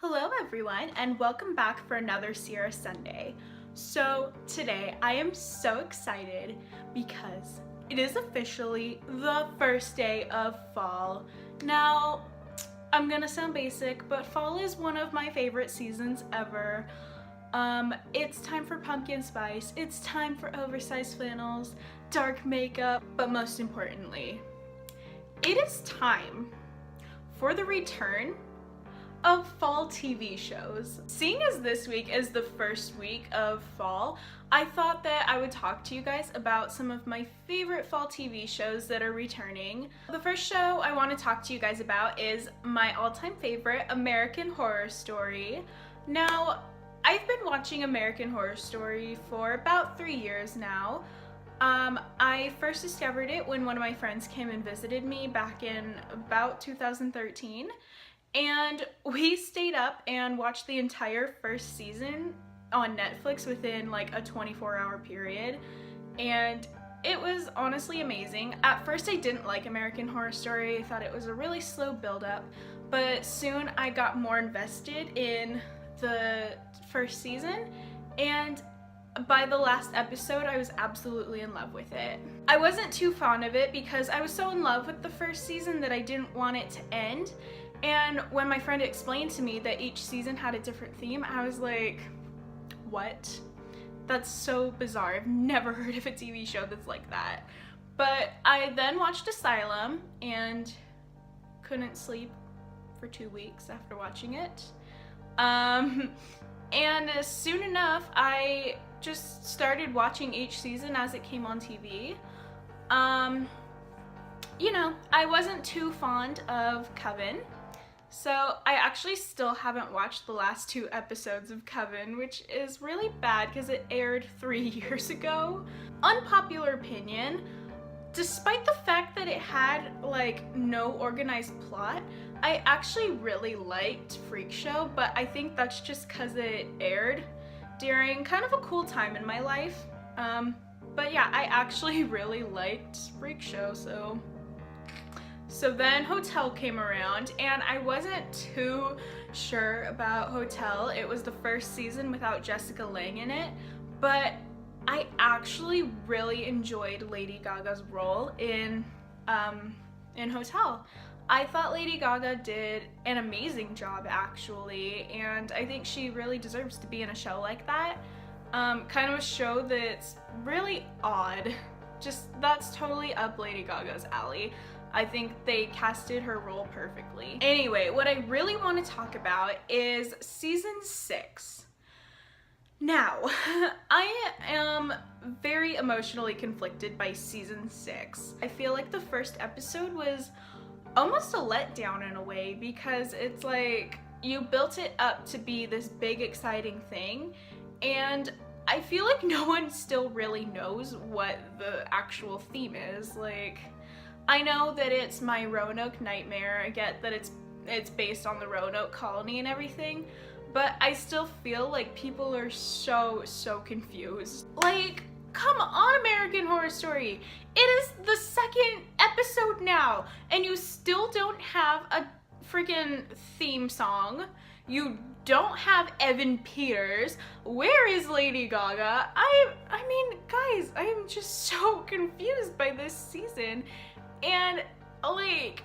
Hello everyone and welcome back for another Sierra Sunday. So today I am so excited because it is officially the first day of fall. Now, I'm gonna sound basic, but fall is one of my favorite seasons ever. It's time for pumpkin spice, it's time for oversized flannels, dark makeup, but most importantly, it is time for the return of fall TV shows. Seeing as this week is the first week of fall, I thought that I would talk to you guys about some of my favorite fall TV shows that are returning. The first show I want to talk to you guys about is my all-time favorite, American Horror Story. Now, I've been watching American Horror Story for about 3 years now. I first discovered it when one of my friends came and visited me back in about 2013. And we stayed up and watched the entire first season on Netflix within like a 24-hour period. And it was honestly amazing. At first I didn't like American Horror Story. I thought it was a really slow build-up. But soon I got more invested in the first season. And by the last episode, I was absolutely in love with it. I wasn't too fond of it because I was so in love with the first season that I didn't want it to end. And when my friend explained to me that each season had a different theme, I was like, what? That's so bizarre. I've never heard of a TV show that's like that. But I then watched Asylum and couldn't sleep for 2 weeks after watching it. And soon enough, I just started watching each season as it came on TV. You know, I wasn't too fond of Coven. So I actually still haven't watched the last 2 episodes of Coven, which is really bad because it aired 3 years ago. Unpopular opinion, despite the fact that it had like no organized plot, I actually really liked Freak Show, but I think that's just because it aired during kind of a cool time in my life. But yeah, I actually really liked Freak Show, So then Hotel came around and I wasn't too sure about Hotel. It was the first season without Jessica Lange in it, but I actually really enjoyed Lady Gaga's role in Hotel. I thought Lady Gaga did an amazing job actually, and I think she really deserves to be in a show like that. Kind of a show that's really odd. Just, that's totally up Lady Gaga's alley. I think they casted her role perfectly. Anyway, what I really want to talk about is season 6. Now, I am very emotionally conflicted by season 6. I feel like the first episode was almost a letdown in a way because it's like you built it up to be this big exciting thing, and I feel like no one still really knows what the actual theme is. Like, I know that it's my Roanoke Nightmare. I get that it's based on the Roanoke colony and everything, but I still feel like people are so confused. Like, come on, American Horror Story. It is the 2nd episode now, and you still don't have a freaking theme song. You don't have Evan Peters. Where is Lady Gaga? I mean, guys, I am just so confused by this season. And like,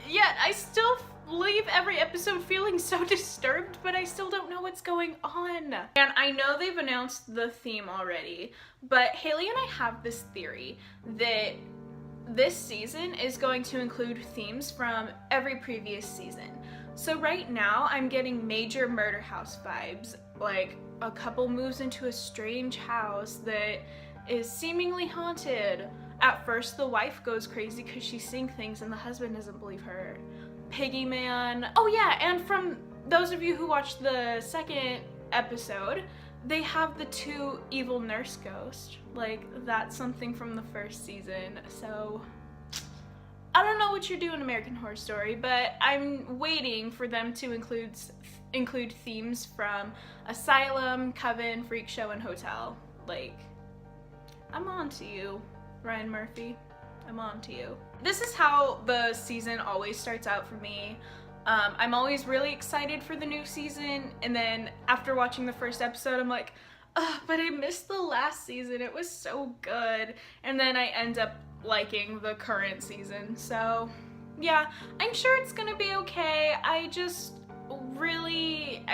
yet I still leave every episode feeling so disturbed, but I still don't know what's going on. And I know they've announced the theme already, but Haley and I have this theory that this season is going to include themes from every previous season. So right now I'm getting major Murder House vibes, like a couple moves into a strange house that is seemingly haunted. At first, the wife goes crazy because she's seeing things and the husband doesn't believe her. Piggy Man. Oh yeah, and from those of you who watched the 2nd episode, they have the 2 evil nurse ghosts. Like, that's something from the first season. So, I don't know what you're doing, American Horror Story, but I'm waiting for them to include themes from Asylum, Coven, Freak Show, and Hotel. Like, I'm on to you, Ryan Murphy. I'm on to you. This is how the season always starts out for me. I'm always really excited for the new season, and then after watching the first episode, I'm like, ugh, but I missed the last season. It was so good. And then I end up liking the current season. So yeah, I'm sure it's gonna be okay. I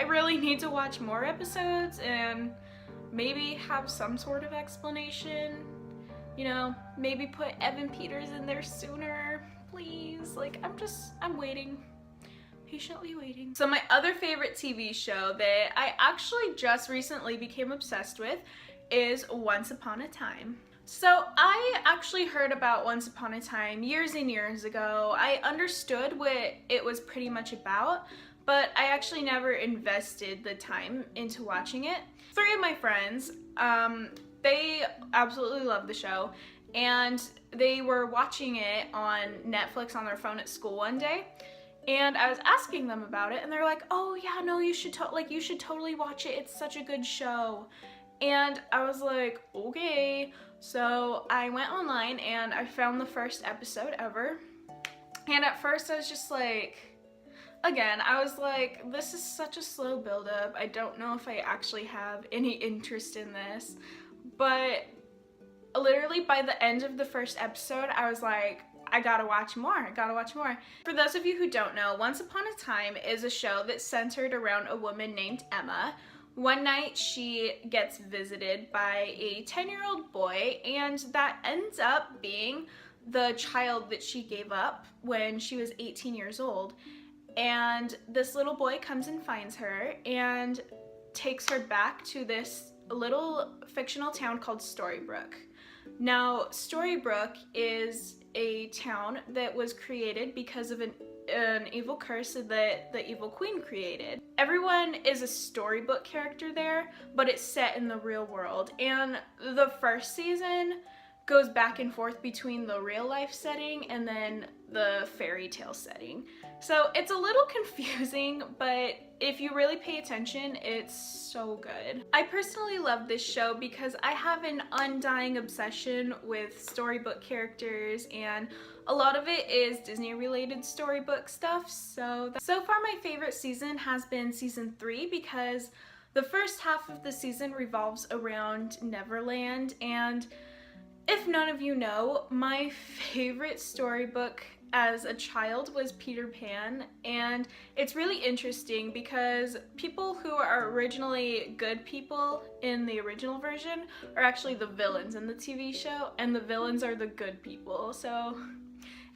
really need to watch more episodes and maybe have some sort of explanation. You know, maybe put Evan Peters in there sooner, please. Like, I'm waiting. Patiently waiting. So my other favorite TV show that I actually just recently became obsessed with is Once Upon a Time. So I actually heard about Once Upon a Time years and years ago. I understood what it was pretty much about, but I actually never invested the time into watching it. 3 of my friends, they absolutely love the show, and they were watching it on Netflix on their phone at school one day. And I was asking them about it, and they're like, "Oh yeah, no, you should totally watch it. It's such a good show." And I was like, "Okay." So I went online and I found the first episode ever. And at first I was just like, again, I was like, this is such a slow buildup. I don't know if I actually have any interest in this. But literally by the end of the first episode, I was like, I gotta watch more, I gotta watch more. For those of you who don't know, Once Upon a Time is a show that's centered around a woman named Emma. One night she gets visited by a 10-year-old boy, and that ends up being the child that she gave up when she was 18 years old. And this little boy comes and finds her and takes her back to this little fictional town called Storybrooke. Now, Storybrooke is a town that was created because of an evil curse that the Evil Queen created. Everyone is a storybook character there, but it's set in the real world. And the first season goes back and forth between the real life setting and then the fairy tale setting. So it's a little confusing, but if you really pay attention, it's so good. I personally love this show because I have an undying obsession with storybook characters, and a lot of it is Disney related storybook stuff. So far my favorite season has been season 3 because the first half of the season revolves around Neverland, and if none of you know, my favorite storybook as a child was Peter Pan, and it's really interesting because people who are originally good people in the original version are actually the villains in the TV show, and the villains are the good people. So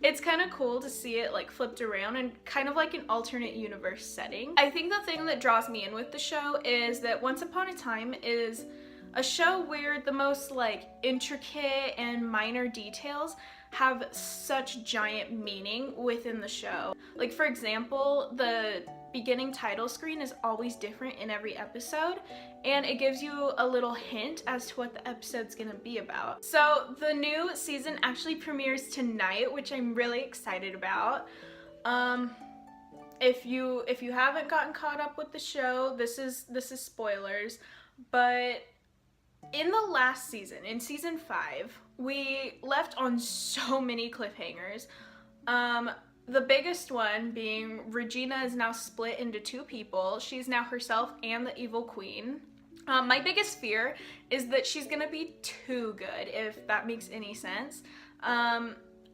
it's kind of cool to see it like flipped around and kind of like an alternate universe setting. I think the thing that draws me in with the show is that Once Upon a Time is a show where the most like intricate and minor details have such giant meaning within the show. Like, for example, the beginning title screen is always different in every episode, and it gives you a little hint as to what the episode's gonna be about. So the new season actually premieres tonight, which I'm really excited about. If you haven't gotten caught up with the show, this is spoilers, but in the last season, in season 5, we left on so many cliffhangers. The biggest one being Regina is now split into 2 people. She's now herself and the Evil Queen. My biggest fear is that she's gonna be too good, if that makes any sense.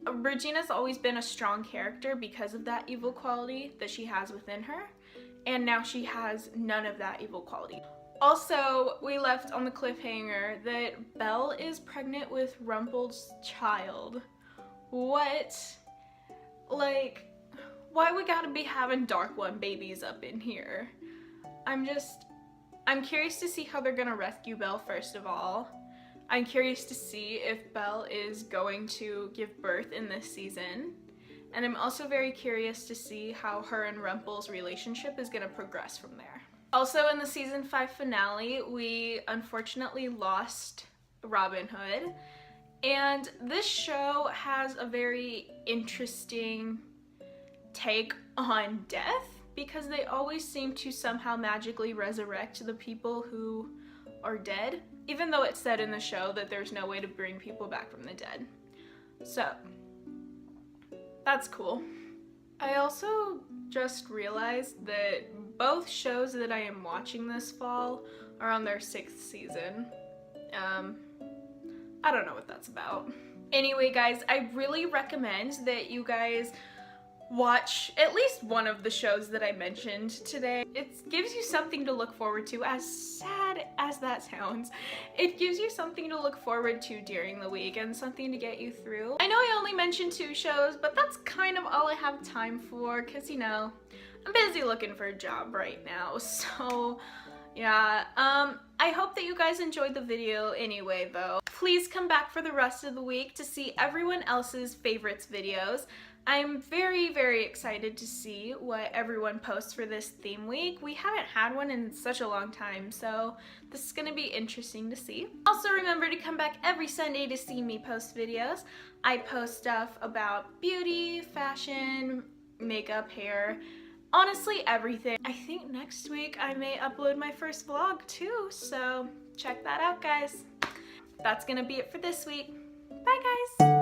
Regina's always been a strong character because of that evil quality that she has within her, and now she has none of that evil quality. Also, we left on the cliffhanger that Belle is pregnant with Rumpel's child. What? Like, why we gotta be having Dark One babies up in here? I'm curious to see how they're gonna rescue Belle, first of all. I'm curious to see if Belle is going to give birth in this season. And I'm also very curious to see how her and Rumpel's relationship is gonna progress from there. Also, in the season 5 finale, we unfortunately lost Robin Hood. And this show has a very interesting take on death because they always seem to somehow magically resurrect the people who are dead, even though it's said in the show that there's no way to bring people back from the dead. So, that's cool. I also just realized that both shows that I am watching this fall are on their 6th season. I don't know what that's about. Anyway, guys, I really recommend that you guys watch at least one of the shows that I mentioned today. It gives you something to look forward to, as sad as that sounds. It gives you something to look forward to during the week and something to get you through. I know I only mentioned 2 shows, but that's kind of all I have time for because, you know, I'm busy looking for a job right now, so yeah. I hope that you guys enjoyed the video anyway, though. Please come back for the rest of the week to see everyone else's favorites videos. I'm very, very excited to see what everyone posts for this theme week. We haven't had one in such a long time, so this is gonna be interesting to see. Also, remember to come back every Sunday to see me post videos. I post stuff about beauty, fashion, makeup, hair, honestly everything. I think next week I may upload my first vlog too, so check that out, guys. That's gonna be it for this week. Bye, guys!